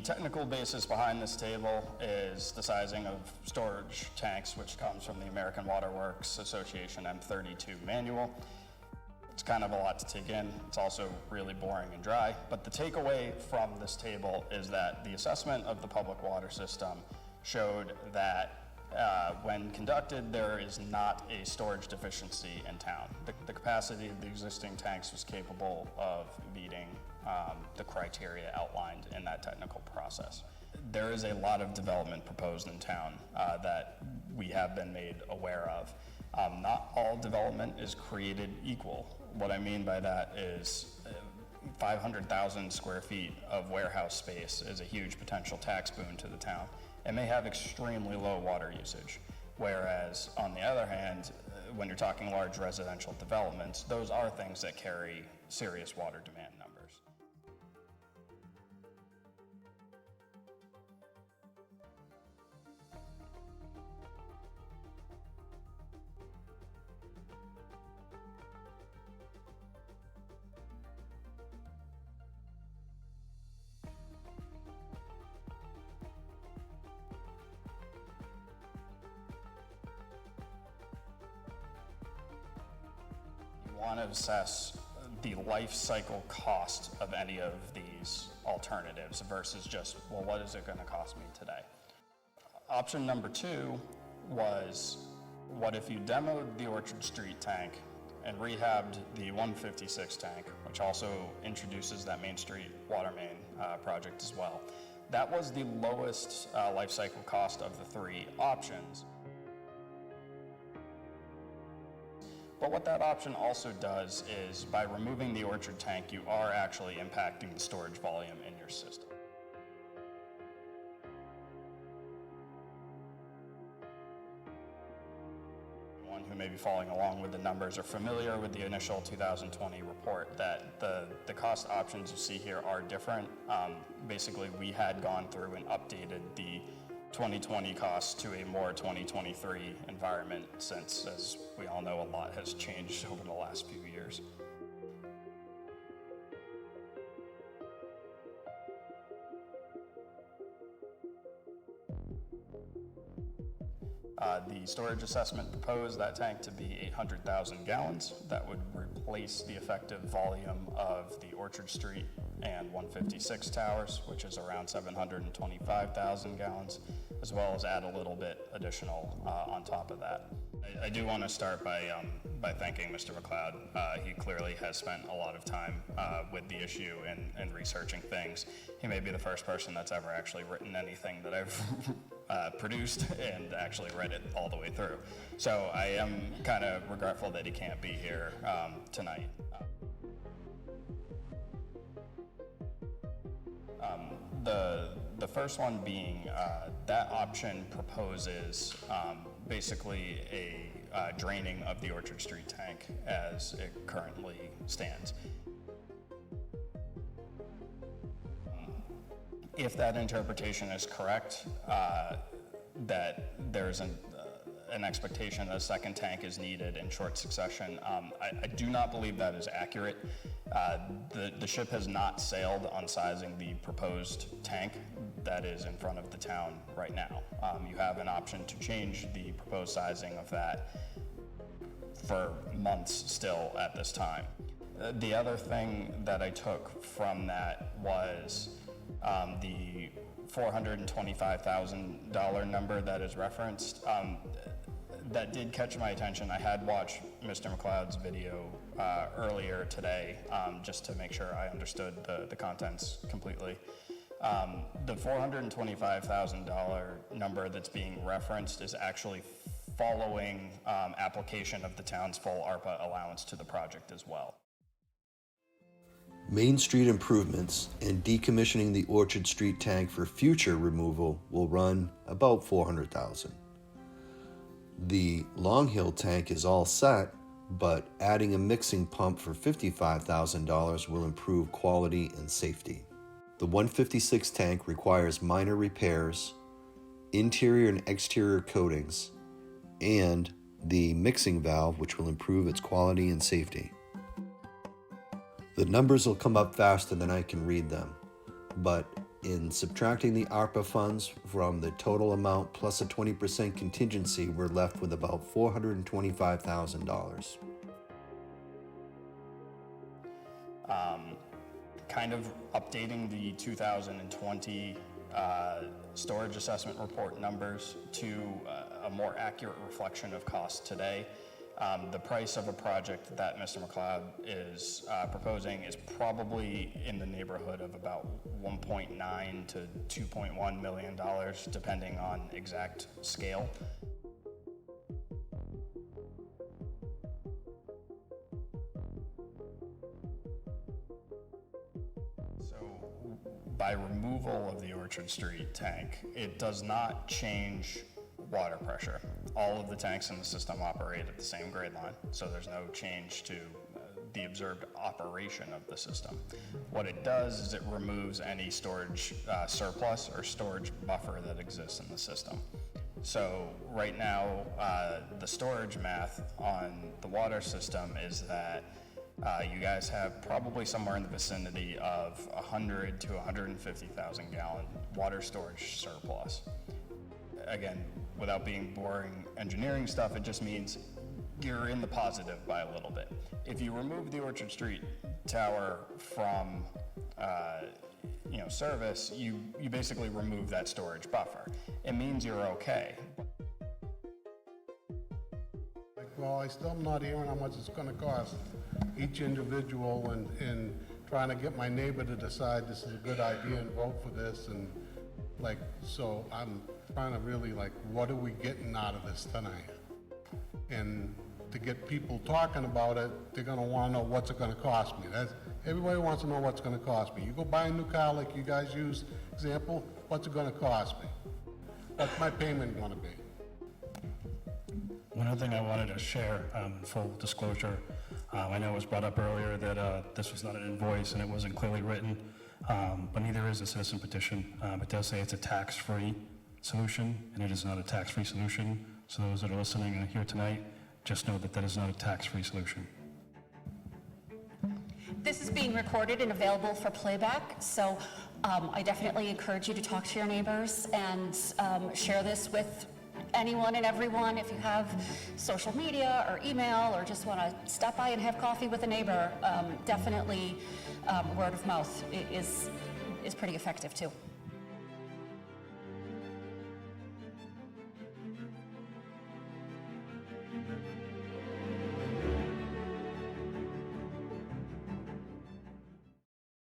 technical basis behind this table is the sizing of storage tanks, which comes from the American Water Works Association M32 manual. It's kind of a lot to take in. It's also really boring and dry. But the takeaway from this table is that the assessment of the public water system showed that when conducted, there is not a storage deficiency in town. The capacity of the existing tanks was capable of meeting the criteria outlined in that technical process. There is a lot of development proposed in town that we have been made aware of. Not all development is created equal. What I mean by that is 500,000 square feet of warehouse space is a huge potential tax boon to the town. It may have extremely low water usage, whereas on the other hand, when you're talking large residential developments, those are things that carry serious water demand numbers. Want to assess the life cycle cost of any of these alternatives versus just, well, what is it going to cost me today? Option number 2 was, what if you demoed the Orchard Street tank and rehabbed the 156 tank, which also introduces that Main Street water main project as well. That was the lowest life cycle cost of the 3 options. But what that option also does is, by removing the Orchard tank, you are actually impacting the storage volume in your system. Anyone who may be following along with the numbers are familiar with the initial 2020 report that the cost options you see here are different. Basically, we had gone through and updated the 2020 costs to a more 2023 environment since, as we all know, a lot has changed over the last few years. The storage assessment proposed that tank to be 800,000 gallons. That would replace the effective volume of the Orchard Street and 156 towers, which is around 725,000 gallons, as well as add a little bit additional on top of that. I do want to start by thanking Mr. McLeod. He clearly has spent a lot of time with the issue and researching things. He may be the first person that's ever actually written anything that I've produced and actually read it all the way through. So I am kind of regretful that he can't be here tonight. The first one being that option proposes basically a draining of the Orchard Street tank as it currently stands. If that interpretation is correct, that there's an expectation that a second tank is needed in short succession, I do not believe that is accurate. The ship has not sailed on sizing the proposed tank that is in front of the town right now. You have an option to change the proposed sizing of that for months still at this time. The other thing that I took from that was the $425,000 number that is referenced. That did catch my attention. I had watched Mr. McLeod's video earlier today just to make sure I understood the contents completely. The $425,000 number that's being referenced is actually following application of the town's full ARPA allowance to the project as well. Main Street improvements and decommissioning the Orchard Street tank for future removal will run about $400,000. The Long Hill tank is all set, but adding a mixing pump for $55,000 will improve quality and safety. The 156 tank requires minor repairs, interior and exterior coatings, and the mixing valve, which will improve its quality and safety. The numbers will come up faster than I can read them, but In subtracting the ARPA funds from the total amount plus a 20% contingency, we're left with about $425,000. Kind of updating the 2020 storage assessment report numbers to a more accurate reflection of cost today. The price of a project that Mr. McLeod is proposing is probably in the neighborhood of about $1.9 to $2.1 million, depending on exact scale. So by removal of the Orchard Street tank, it does not change water pressure. All of the tanks in the system operate at the same grade line, so there's no change to the observed operation of the system. What it does is it removes any storage surplus or storage buffer that exists in the system. So right now, the storage math on the water system is that you guys have probably somewhere in the vicinity of 100 to 150,000 gallon water storage surplus. Again, without being boring engineering stuff, it just means you're in the positive by a little bit. If you remove the Orchard Street tower from service, you basically remove that storage buffer. It means you're okay. Well, I still am not hearing how much it's going to cost each individual, and trying to get my neighbor to decide this is a good idea and vote for this, and so I'm trying to really what are we getting out of this tonight? And to get people talking about it, they're going to want to know what's it going to cost me. Everybody wants to know what's going to cost me. You go buy a new car like you guys use, example, what's it going to cost me? What's my payment going to be? One other thing I wanted to share, full disclosure, I know it was brought up earlier that this was not an invoice and it wasn't clearly written, but neither is a citizen petition. It does say it's a tax-free solution, and it is not a tax-free solution. So those that are listening here tonight, just know that that is not a tax-free solution. This is being recorded and available for playback, so I definitely encourage you to talk to your neighbors and share this with anyone and everyone. If you have social media or email or just want to stop by and have coffee with a neighbor, definitely word of mouth is pretty effective too.